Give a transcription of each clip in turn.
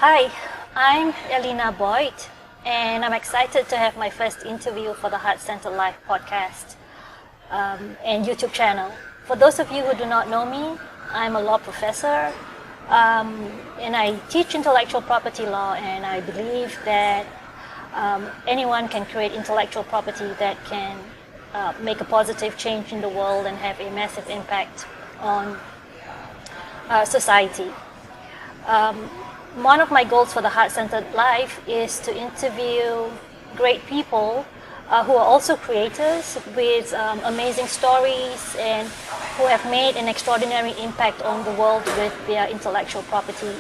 Hi, I'm Elena Boyd, and I'm excited to have my first interview for the Heart Center Live podcast and YouTube channel. For those of you who do not know me, I'm a law professor, and I teach intellectual property law, and I believe that anyone can create intellectual property that can make a positive change in the world and have a massive impact on society. One of my goals for the Heart-Centered Life is to interview great people who are also creators with amazing stories and who have made an extraordinary impact on the world with their intellectual property,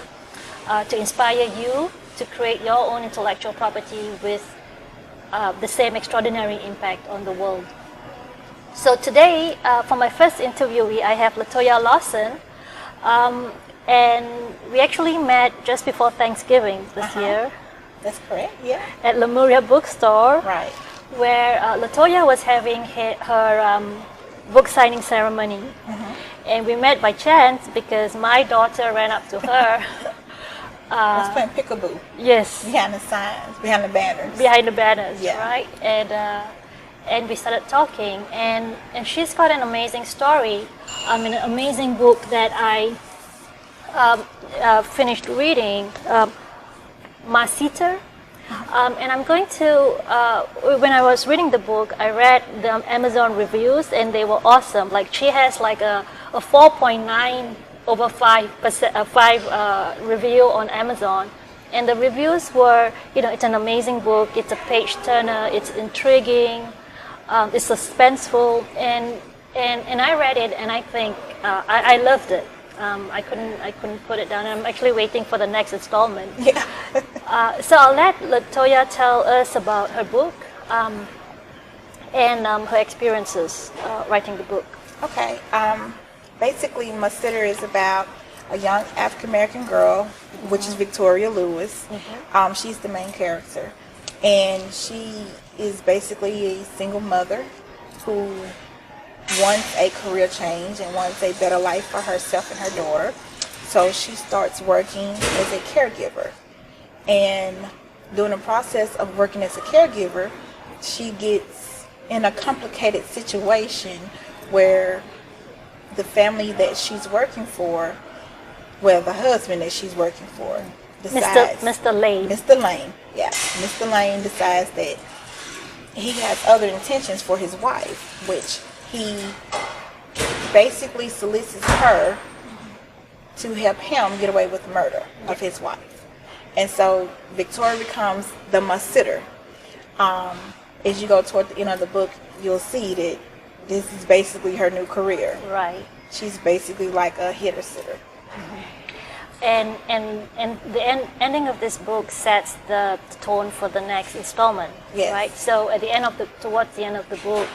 to inspire you to create your own intellectual property with the same extraordinary impact on the world. So today, for my first interviewee, I have Latoya Lawson. And we actually met just before Thanksgiving this year. That's correct, yeah. At Lemuria Bookstore. Right. Where Latoya was having her book signing ceremony. And we met by chance because my daughter ran up to her. I was playing peekaboo. Yes. Behind the signs, behind the banners. Behind the banners, yeah. Right? And we started talking. And she's got an amazing story. An amazing book that I finished reading, Masita, and I'm going to, when I was reading the book, I read the Amazon reviews and they were awesome. Like she has like a 4.9 over 5 review on Amazon, and the reviews were, it's an amazing book, it's a page turner, it's intriguing, it's suspenseful, and I read it and I think I loved it. I couldn't put it down. I'm actually waiting for the next installment. Yeah. So I'll let Latoya tell us about her book and her experiences writing the book. Okay. Basically, my sitter is about a young African American girl, which is Victoria Lewis. She's the main character, and she is basically a single mother who wants a career change and wants a better life for herself and her daughter. So she starts working as a caregiver. And during the process of working as a caregiver, she gets in a complicated situation where the family that she's working for, well, the husband that she's working for, decides... Mr. Lane. Mr. Lane, yeah. Mr. Lane decides that he has other intentions for his wife, which he basically solicits her to help him get away with the murder of his wife. And so Victoria becomes the must-sitter. As you go toward the end of the book, you'll see that this is basically her new career. Right. She's basically like a hitter-sitter. And the ending of this book sets the tone for the next installment. Yes. Right. So at the end of towards the end of the book,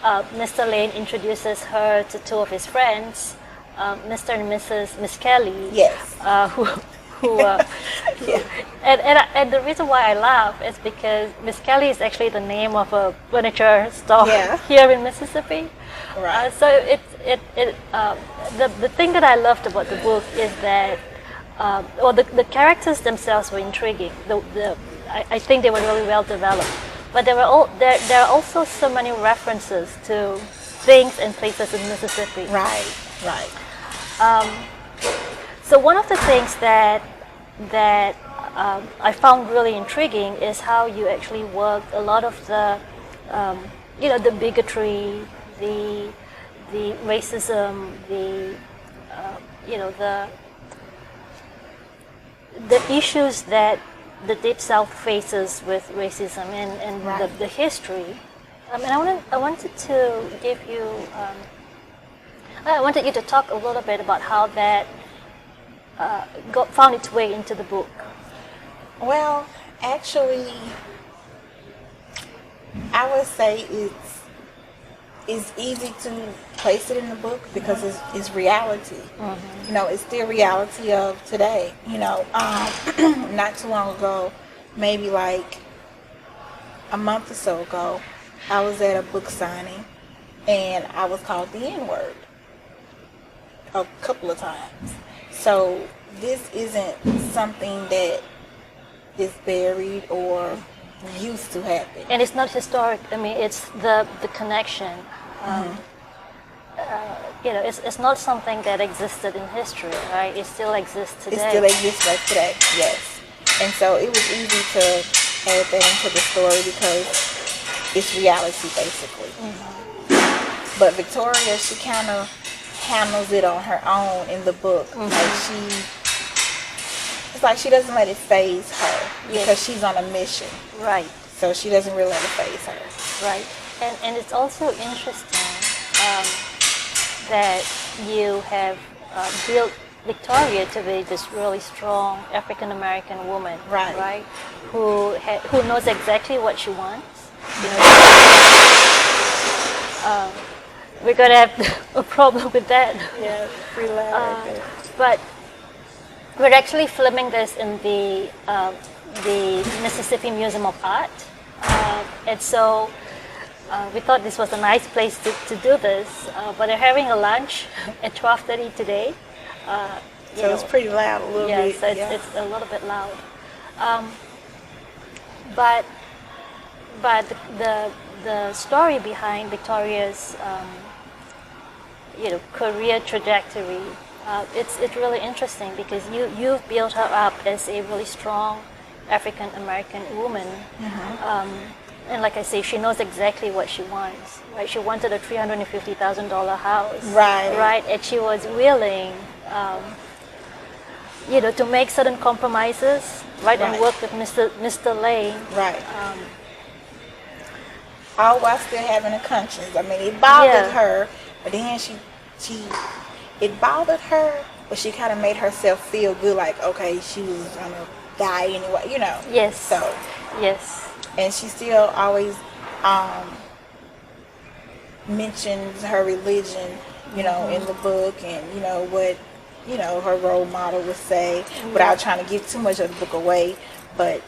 Mr. Lane introduces her to two of his friends, Mr. and Mrs. Miss Kelly. Yes. Yeah. And the reason why I laugh is because Miss Kelly is actually the name of a furniture store here in Mississippi. Right. So the thing that I loved about the book is that the characters themselves were intriguing. I think they were really well developed. But there are also so many references to things and places in Mississippi. Right. So one of the things that I found really intriguing is how you actually worked a lot of the the bigotry, the racism, the issues that the Deep South faces with racism and right. the history. And I wanted to give you, I wanted you to talk a little bit about how that found its way into the book. Well, actually, I would say it's easy to place it in the book because it's reality. It's the reality of today. Not too long ago, maybe like a month or so ago, I was at a book signing and I was called the N-word a couple of times. So this isn't something that is buried or used to happen. And it's not historic. I mean, it's the connection. It's not something that existed in history, right? It still exists today. It still exists right today, yes. And so it was easy to add that into the story because it's reality, basically. But Victoria, she kind of handles it on her own in the book. It's like she doesn't let it phase her because she's on a mission. Right. So she doesn't really let it phase her. Right. And it's also interesting that you have built Victoria to be this really strong African American woman, right? Who knows exactly what she wants. We're gonna have a problem with that. Yeah, pretty loud. But we're actually filming this in the Mississippi Museum of Art, and so we thought this was a nice place to do this. But they're having a lunch at 12:30 today. So it's pretty loud a little bit. So it's a little bit loud. But the story behind Victoria's career trajectory, it's really interesting because you've built her up as a really strong African American woman. And like I say, she knows exactly what she wants. Right? She wanted a $350,000 house. Right. And she was willing, to make certain compromises. Right. And work with Mr. Lane. Right. All while still having a conscience. I mean, it bothered her, but then it bothered her, but she kind of made herself feel good, like, okay, she was gonna die anyway, Yes. So. Yes. And she still always mentions her religion, in the book, and what her role model would say, without trying to give too much of the book away. But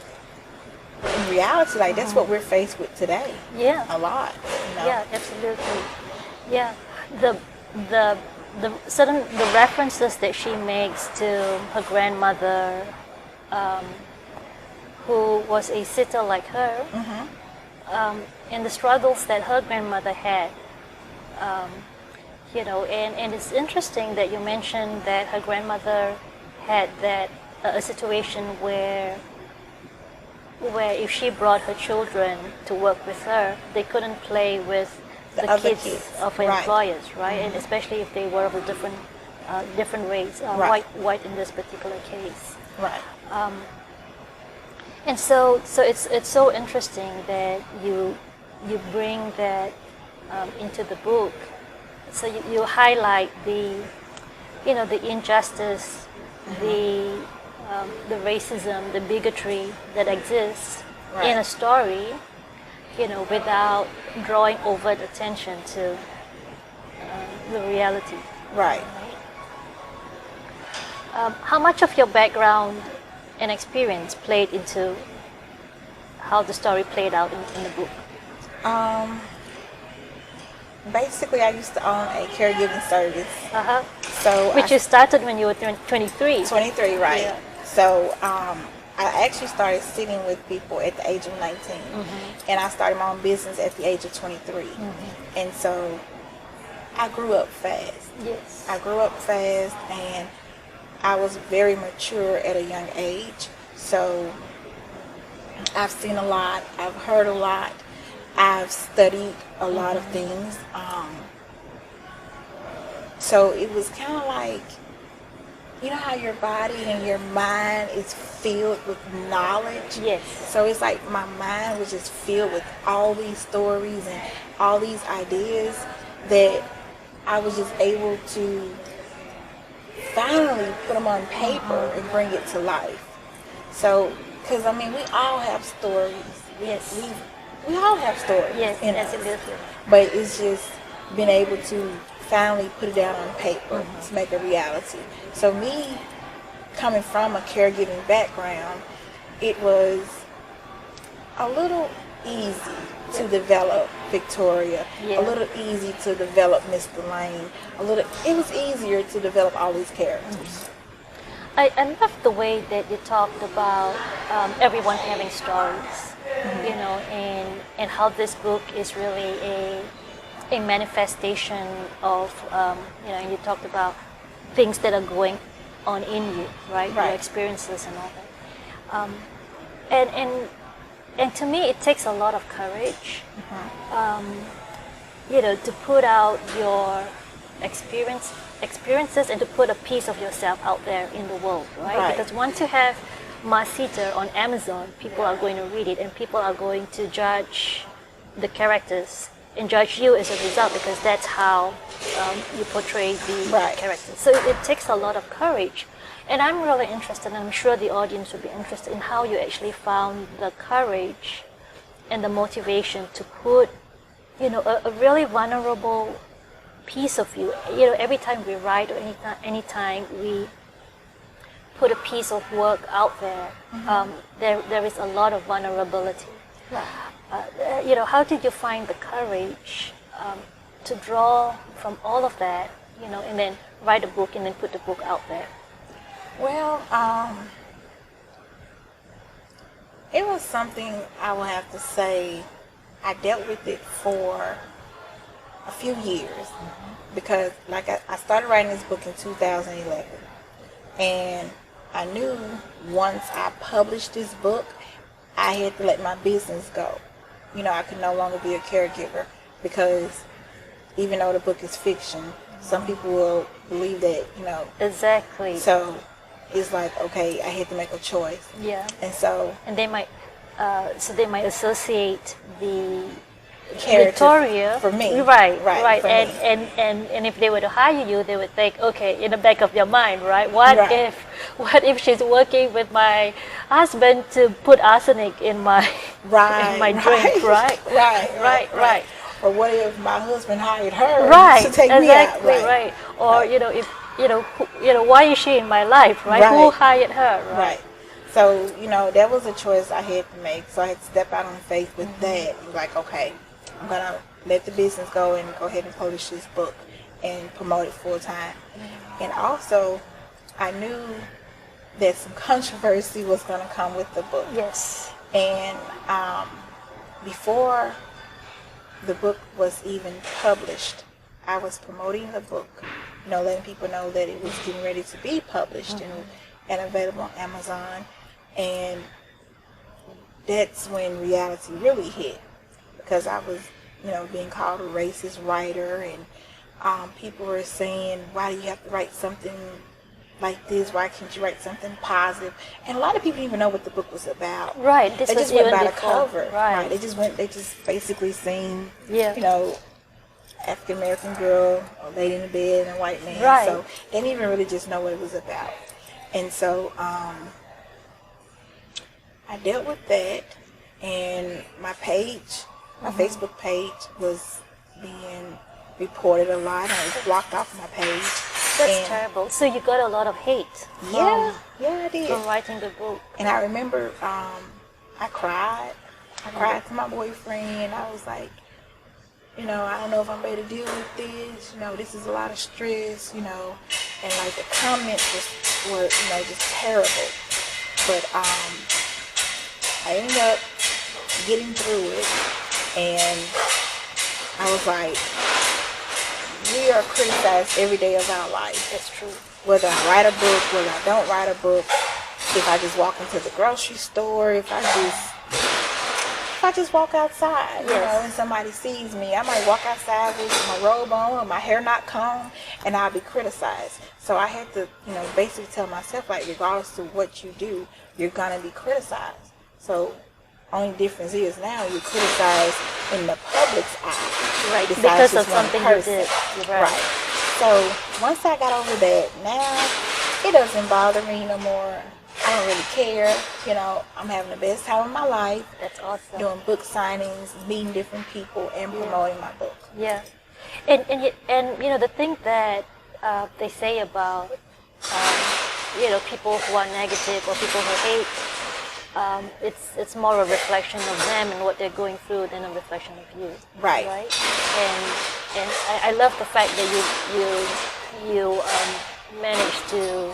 in reality, like that's what we're faced with today. Yeah. A lot. Yeah, absolutely. Yeah. The references that she makes to her grandmother, who was a sitter like her, and the struggles that her grandmother had. And it's interesting that you mentioned that her grandmother had a situation where if she brought her children to work with her, they couldn't play with the kids of her employers, right? And especially if they were of a different race, white in this particular case. Right. And so it's so interesting that you bring that into the book. So you highlight the injustice, the racism, the bigotry that exists in a story, without drawing overt attention to the reality. Right. How much of your background and experience played into how the story played out in the book? Basically, I used to own a caregiving service. So you started when you were 23. 23, right. Yeah. So I actually started sitting with people at the age of 19. And I started my own business at the age of 23. And so I grew up fast. Yes. I grew up fast, and I was very mature at a young age. So I've seen a lot. I've heard a lot. I've studied a lot of things. So it was kind of like, how your body and your mind is filled with knowledge? Yes. So it's like my mind was just filled with all these stories and all these ideas that I was just able to finally put them on paper and bring it to life. So, because we all have stories. Yes. We all have stories. Yes, in us. absolutely. But it's just being able to finally put it down on paper to make a reality. So me coming from a caregiving background, it was a little easy to develop Victoria, a little easy to develop Mr. Lane, it was easier to develop all these characters. I love the way that you talked about everyone having stories, you know, and how this book is really a manifestation of, you know, you talked about things that are going on in you, right? Your experiences and all that. And to me, it takes a lot of courage, you know, to put out your experiences and to put a piece of yourself out there in the world, right? Because once you have Masita on Amazon, people are going to read it and people are going to judge the characters and judge you as a result, because that's how you portray the characters. So it takes a lot of courage. And I'm really interested, and I'm sure the audience would be interested in how you actually found the courage and the motivation to put, you know, a really vulnerable piece of you. You know, every time we write or anytime we put a piece of work out there, there is a lot of vulnerability. You know, how did you find the courage to draw from all of that, you know, and then write a book and then put the book out there? Well, it was something I will have to say I dealt with it for a few years, because like I started writing this book in 2011, and I knew once I published this book, I had to let my business go. You know, I could no longer be a caregiver, because even though the book is fiction, some people will believe that, you know. Exactly. So it's like, okay, I had to make a choice. Yeah. And so. And they might, associate the character Victoria for me. Right. For me. And if they were to hire you, they would think, okay, in the back of their mind, right? What if she's working with my husband to put arsenic in my in my drink, right? Right. Or what if my husband hired her to take me out? Right. Or you know, if you know, why is she in my life, right? Who hired her, right? So, you know, that was a choice I had to make. So I had to step out on faith with that. Like, okay, I'm going to let the business go and go ahead and publish this book and promote it full time. And also, I knew that some controversy was going to come with the book. Yes. And before the book was even published, I was promoting the book, you know, letting people know that it was getting ready to be published and available on Amazon. And that's when reality really hit, because I was, you know, being called a racist writer, and people were saying, why do you have to write something like this? Why can't you write something positive? And a lot of people didn't even know what the book was about. Right. They just went by the cover. Right. They just basically seen, you know, African American girl, a lady in the bed, and a white man. Right. So they didn't even really just know what it was about. And so I dealt with that, and my page, my Facebook page, was being reported a lot. I was blocked off my page. That's terrible. So you got a lot of hate. Yeah, I did. From writing the book. And I remember I cried. I cried to my boyfriend. I was like, you know, I don't know if I'm ready to deal with this. You know, this is a lot of stress, you know. And like the comments were, you know, just terrible. But I ended up getting through it, and I was like, we are criticized every day of our life. That's true. Whether I write a book, whether I don't write a book, if I just walk into the grocery store, if I just walk outside, you know, and somebody sees me, I might walk outside with my robe on or my hair not combed, and I'll be criticized. So I had to, you know, basically tell myself, like, regardless of what you do, you're going to be criticized. So only difference is now you're criticized in the public's eye. Right, because of something you did. Right. So once I got over that, now it doesn't bother me no more. I don't really care. You know, I'm having the best time of my life. That's awesome. Doing book signings, meeting different people, and promoting my book. Yeah. And you know, the thing that they say about, you know, people who are negative or people who hate, it's more a reflection of them and what they're going through than a reflection of you. Right. Right. And I love the fact that you managed to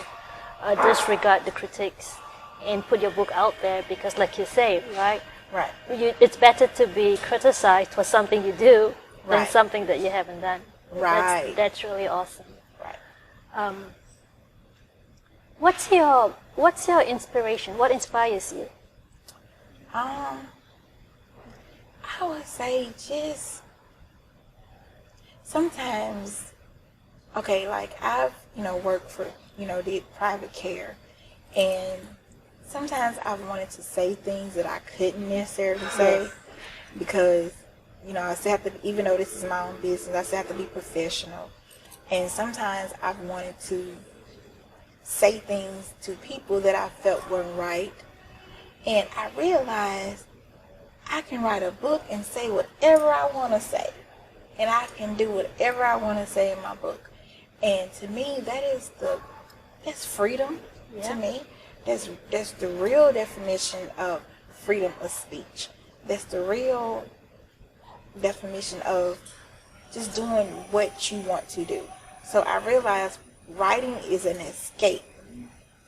disregard the critics and put your book out there, because like you say, right? Right. It's better to be criticized for something you do than Right. something that you haven't done. Right. That's really awesome. Right. What's your inspiration? What inspires you? I would say just sometimes, okay, like I've, worked for, did private care, and sometimes I've wanted to say things that I couldn't necessarily say Yes. because, I still have to, even though this is my own business, I still have to be professional. And sometimes I've wanted to say things to people that I felt weren't right. And I realized I can write a book and say whatever I want to say. And I can do whatever I want to say in my book. And to me, that's freedom. Yeah. To me, that's the real definition of freedom of speech. That's the real definition of just doing what you want to do. So I realized writing is an escape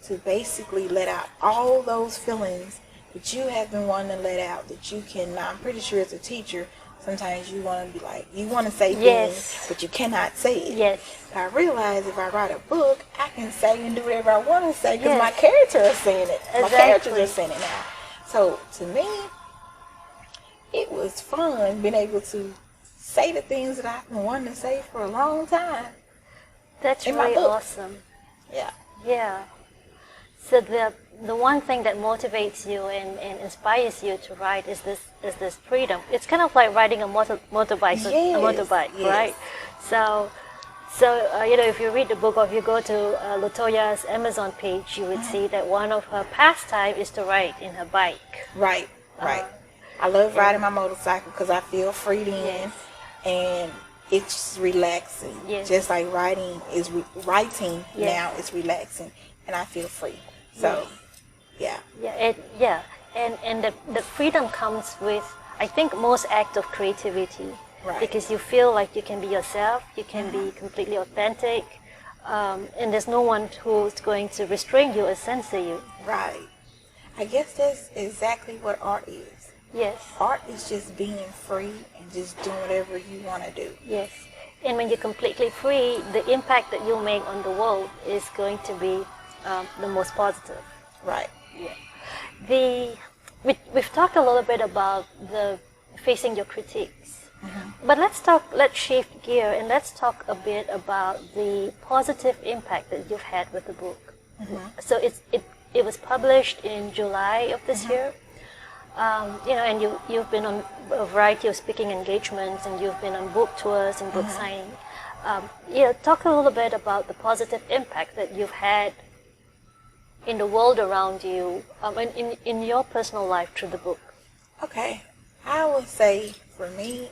to basically let out all those feelings that you have been wanting to let out, that you cannot. I'm pretty sure as a teacher, sometimes you want to be like, you want to say Yes. things, but you cannot say it. Yes. I realize if I write a book, I can say and do whatever I want to say because Yes. my character is saying it. My Exactly. characters are saying it now. So to me, it was fun being able to say the things that I've been wanting to say for a long time. That's In my really book. awesome. Yeah. Yeah. So the one thing that motivates you and inspires you to write is this freedom. It's kind of like riding a motorbike, Yes. right? So if you read the book or if you go to Latoya's Amazon page, you would see that one of her pastime is to ride in her bike. Right. I love riding my motorcycle because I feel free then, and it's relaxing. Yes. Just like writing writing Yes. now is relaxing, and I feel free. So, yeah. And the freedom comes with, I think, most act of creativity. Right. Because you feel like you can be yourself, you can be completely authentic, and there's no one who's going to restrain you or censor you. Right. I guess that's exactly what art is. Yes. Art is just being free and just doing whatever you want to do. Yes. And when you're completely free, the impact that you make on the world is going to be the most positive. Right. Yeah. We've talked a little bit about the facing your critiques. But let's shift gear and let's talk a bit about the positive impact that you've had with the book. So it was published in July of this year. And you've been on a variety of speaking engagements, and you've been on book tours and book signing. Talk a little bit about the positive impact that you've had in the world around you, and in your personal life through the book. Okay. I would say for me,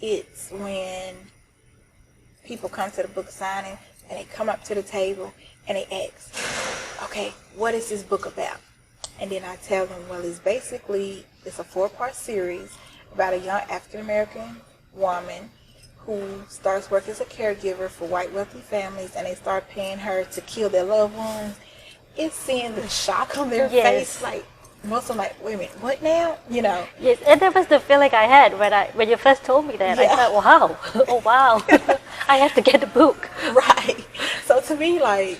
it's when people come to the book signing and they come up to the table and they ask, okay, what is this book about? And then I tell them, well, it's a 4-part series about a young African-American woman who starts working as a caregiver for white wealthy families, and they start paying her to kill their loved ones. It's seeing the shock on their face, like, most of them like, wait a minute, what now? Yes, and that was the feeling I had when you first told me that. Yeah. I thought, wow, oh wow, I have to get the book. Right. So to me, like,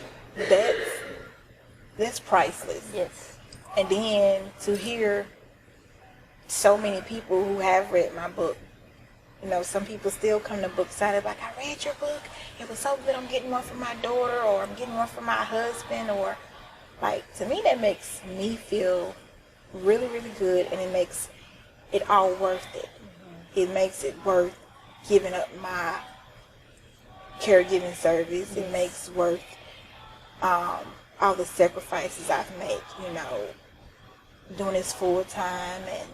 that's priceless. Yes. And then to hear so many people who have read my book, some people still come to book signing like, I read your book, it was so good, I'm getting one for my daughter, or I'm getting one for my husband, or like, to me that makes me feel really, really good, and it makes it all worth it. It makes it worth giving up my caregiving service. It makes worth all the sacrifices I've made, doing this full time, and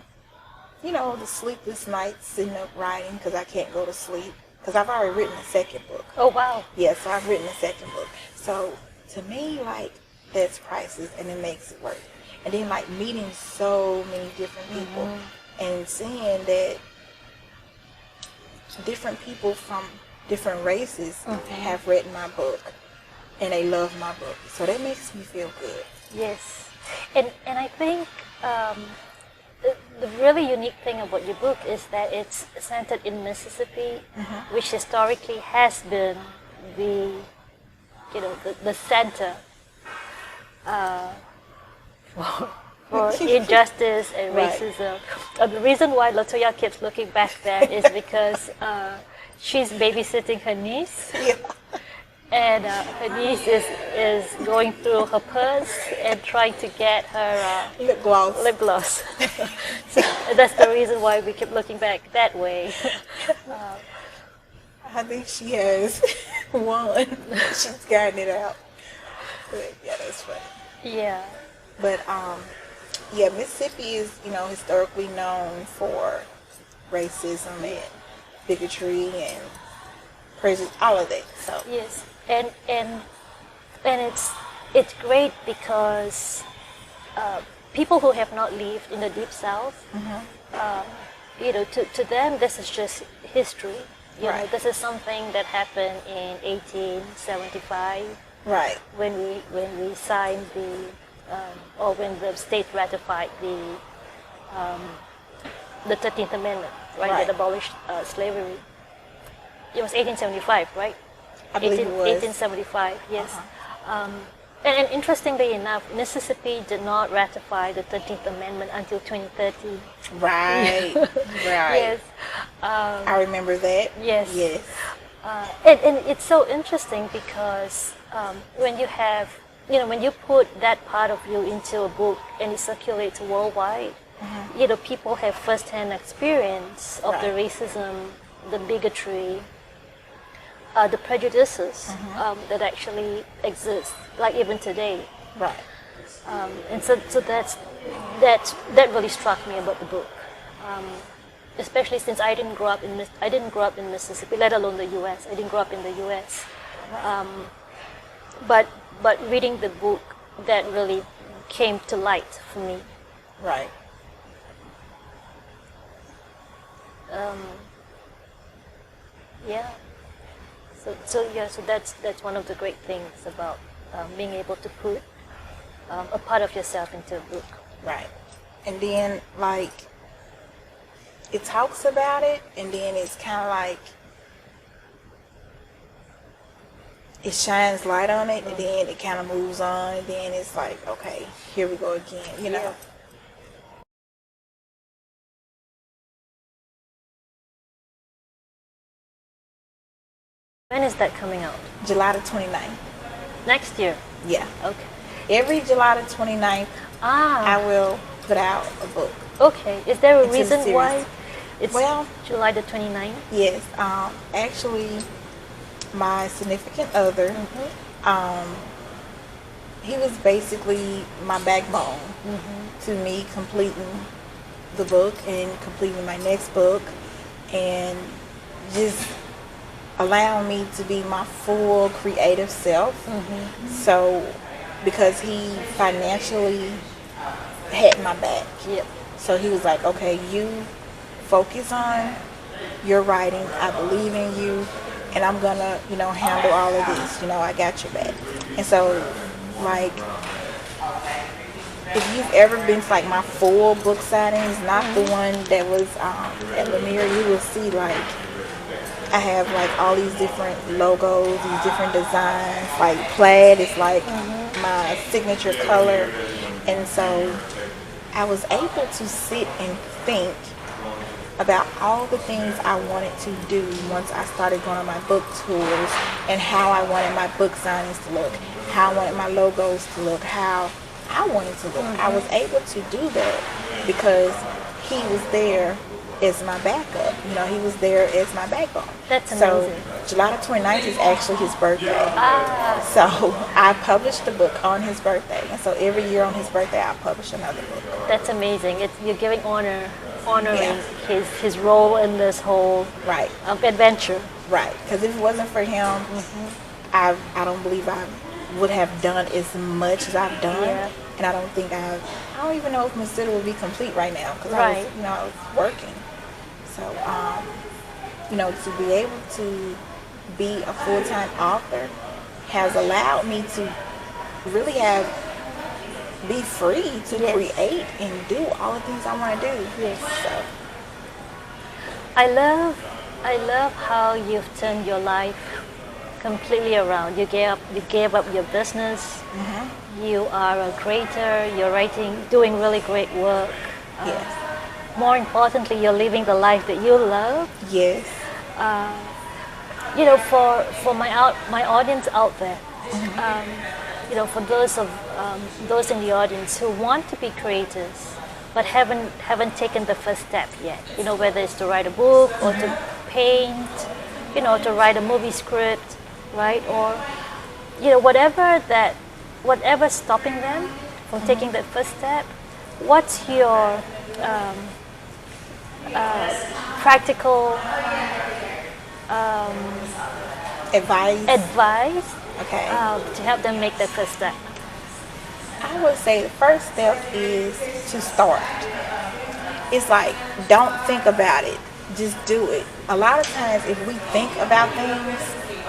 the sleepless nights sitting up writing because I can't go to sleep because I've already written a second book. Oh wow. Yeah, so I've written a second book. So to me, like, that's priceless, and it makes it worth it. And then, like, meeting so many different people and seeing that different people from different races have read my book. and they love my book. So that makes me feel good. Yes, and I think the really unique thing about your book is that it's centered in Mississippi, which historically has been the the center for injustice and Right. racism. The reason why Latoya keeps looking back there is because she's babysitting her niece. Yeah. And her niece is going through her purse and trying to get her Lip gloss. lip gloss. So that's the reason why we keep looking back that way. I think she has one. She's gotten it out. But yeah, that's funny. Yeah. But yeah, Mississippi is, historically known for racism and bigotry and prejudice, all of that. So Yes. And it's great because people who have not lived in the Deep South, to them this is just history. Right. This is something that happened in 1875 right, when we signed or when the state ratified the 13th Amendment, right? Right. That abolished slavery. It was 1875, right? I believe it was. 1875, yes. And interestingly enough, Mississippi did not ratify the 13th Amendment until 2013. Right, right. Yes. I remember that. Yes. Yes. And it's so interesting because when you have, when you put that part of you into a book and it circulates worldwide, people have first-hand experience of the Right. racism, the bigotry, the prejudices that actually exist, like even today. Right. And so that really struck me about the book, especially since I didn't grow up in Mississippi, let alone the U.S. I didn't grow up in the U.S. But reading the book, that really came to light for me. Right. Yeah. So that's one of the great things about being able to put a part of yourself into a book. Right. And then, it talks about it, and then it's kind of like, it shines light on it, and then it kind of moves on, and then it's like, okay, here we go again, Yeah. When is that coming out? July the 29th. Next year. Yeah. Okay. Every July the 29th, I will put out a book. Okay. Is there a It's a reason series. why it's Well- July the 29th? Yes. Actually, my significant other, he was basically my backbone to me completing the book and completing my next book, and just allowing me to be my full creative self. So, because he financially had my back. Yep. So he was like, okay, you focus on your writing. I believe in you, and I'm gonna, handle all of this. I got your back. And so, if you've ever been to my full book signings, not the one that was at Lemire, you will see I have all these different logos, these different designs. Plaid is my signature color, and so I was able to sit and think about all the things I wanted to do once I started going on my book tours, and how I wanted my book signings to look, how I wanted my logos to look, how I wanted to look. I was able to do that because he was there as my backup. He was there as my backbone. That's So amazing. July the 29th is actually his birthday. So I published the book on his birthday. And so every year on his birthday, I publish another book. That's amazing. You're giving honoring Yeah. his role in this whole Right. adventure. Right. Because if it wasn't for him, I don't believe I would have done as much as I've done. Yeah. And I don't think I don't even know if Miss Sitter would be complete right now, because Right. I was working. So, to be able to be a full-time author has allowed me to really be free to Yes. create and do all the things I want to do. Yes. So I love how you've turned your life completely around. You gave up your business. You are a creator. You're writing, doing really great work. yes, More importantly, you're living the life that you love. yes, You know, for my audience out there, you know, for those in the audience who want to be creators but haven't taken the first step yet. You know, whether it's to write a book or to paint, you know, to write a movie script, right? Or you know, whatever's stopping them from taking that first step. What's your practical advice okay. to help them make that first step? I would say the first step is to start. It's like, don't think about it, just do it. A lot of times if we think about things,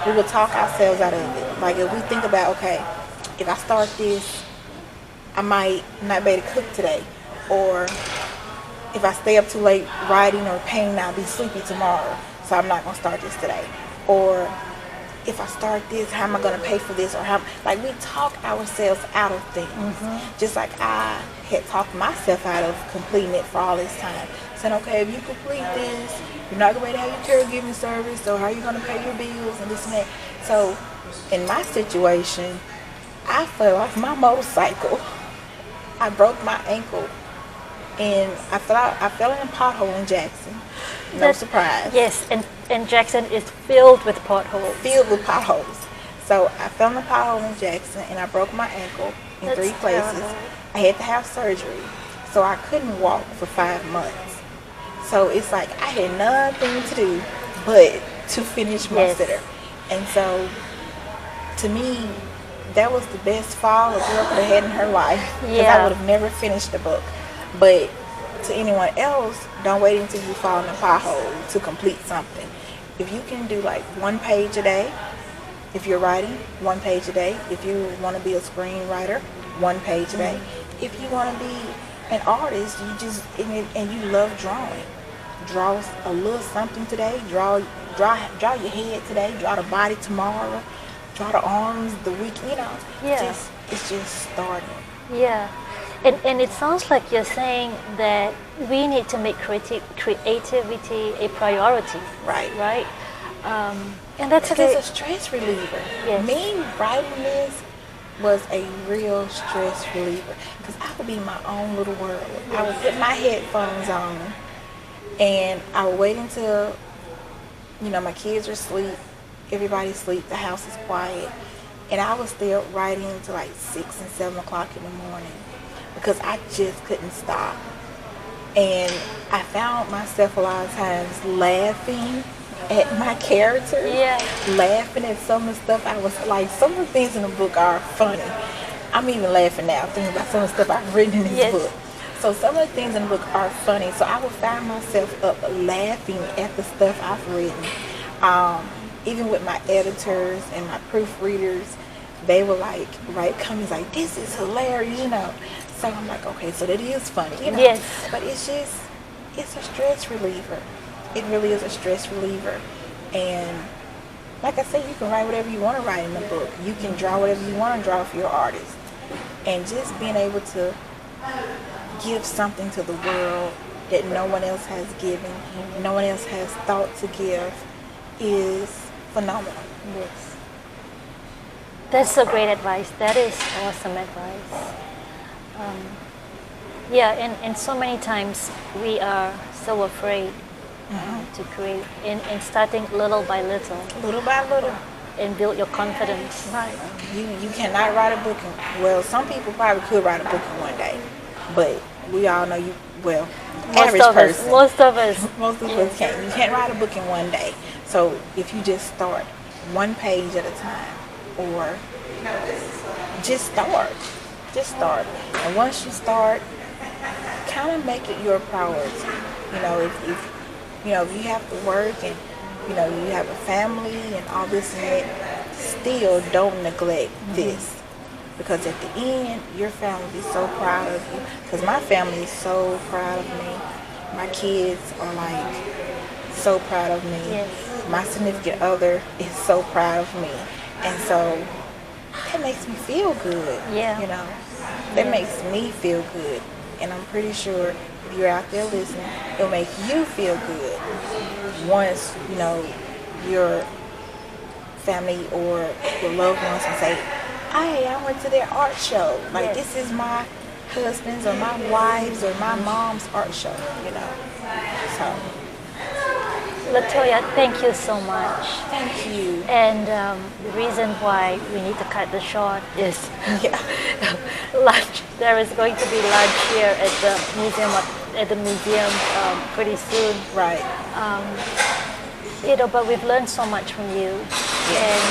we will talk ourselves out of it. Like if we think about, okay, if I start this, I might not be able to cook today. Or if I stay up too late writing or painting, I'll be sleepy tomorrow, so I'm not going to start this today. Or if I start this, how am I going to pay for this? Or how, like, we talk ourselves out of things. Just like I had talked myself out of completing it for all this time. Saying, okay, if you complete this, you're not going to be able to have your caregiving service, so how are you going to pay your bills and this and that? So in my situation, I fell off my motorcycle. I broke my ankle. And I fell in a pothole in Jackson. No surprise. Yes, and Jackson is filled with potholes. Filled with potholes. So I fell in a pothole in Jackson and I broke my ankle in That's 3 places. terrible. I had to have surgery. So I couldn't walk for 5 months. So it's like I had nothing to do but to finish my Yes. sitter. And so to me, that was the best fall a girl could have had in her life. Because I Yeah. would have never finished the book. But to anyone else, don't wait until you fall in a pothole to complete something. If you can do like 1 page a day, if you're writing, 1 page a day. If you want to be a screenwriter, 1 page a day. If you want to be an artist, you just and you love drawing, draw a little something today. Draw your head today. Draw the body tomorrow. Draw the arms the week. You know, Yeah. it's just starting. Yeah, and it sounds like you're saying that we need to make creativity a priority, Right. right? And that's a Because very, it's a stress reliever. Yes. Me writing this was a real stress reliever because I would be in my own little world. I would put my headphones on and I would wait until, you know, my kids are asleep, everybody's asleep, the house is quiet, and I was still writing until like 6 and 7 o'clock in the morning because I just couldn't stop. And I found myself a lot of times laughing at my character, Yeah. laughing at some of the stuff I was like. Some of the things in the book are funny. I'm even laughing now thinking about some of the stuff I've written in this Yes. book. So some of the things in the book are funny. So I would find myself up laughing at the stuff I've written. Even with my editors and my proofreaders, they were like, write comments like, "This is hilarious," you know. So I'm like, okay, so that is funny, you know. Yes. But it's a stress reliever. It really is a stress reliever. And like I said, you can write whatever you want to write in the book. You can draw whatever you want to draw for your artist. And just being able to give something to the world that no one else has given, no one else has thought to give, is phenomenal. yes. That's so great advice. That is awesome advice. Yeah, and so many times we are so afraid to create, and starting little by little Little by little. and build your confidence. Right. You cannot write a book in, well, some people probably could write a book in one day, but we all know average person. Most of us. Most of us can't. You can't write a book in one day. So if you just start 1 page at a time, or just start. And once you start, kind of make it your priority. You know, if you have to work and you have a family and all this and that, still don't neglect this, because at the end, your family is so proud of you. Because my family is so proud of me. My kids are like so proud of me. Yes. My significant other is so proud of me, and so that makes me feel good. Yeah. You know, that makes me feel good, and I'm pretty sure if you're out there listening, it'll make you feel good once you know your family or your loved ones and say, "Hey, I went to their art show. Like Yes. this is my husband's or my wife's or my mom's art show." You know, so Latoya, thank you so much. thank you. And the reason why we need to cut this short is Yeah. lunch. There is going to be lunch here at the museum. Pretty soon. Right. You know, but we've learned so much from you. Yes.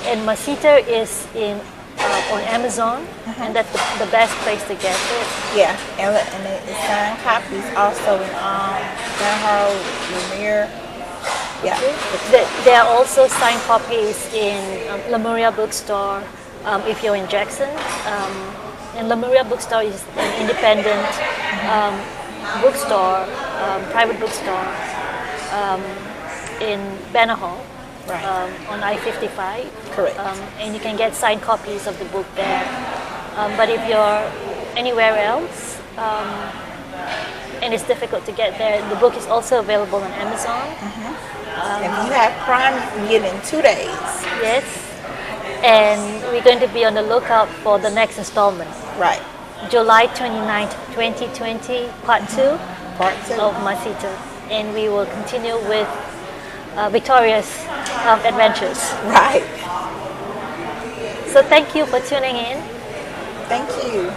And Masita is in on Amazon, and that's the best place to get it. Yeah, and it's signed copies also in Downhall, Lemire. Yeah. There are also signed copies in Lemuria Bookstore if you're in Jackson. And Lemuria Bookstore is an independent bookstore, private bookstore in Banner Hall. Right. On I-55. Correct. And you can get signed copies of the book there. But if you're anywhere else, and it's difficult to get there, the book is also available on Amazon. If you have Prime, you can get it in 2 days. Yes. And we're going to be on the lookout for the next installment. Right. July 29th, 2020, part 2 Part 2. of Masita. And we will continue with Victoria's adventures. Right. So thank you for tuning in. Thank you.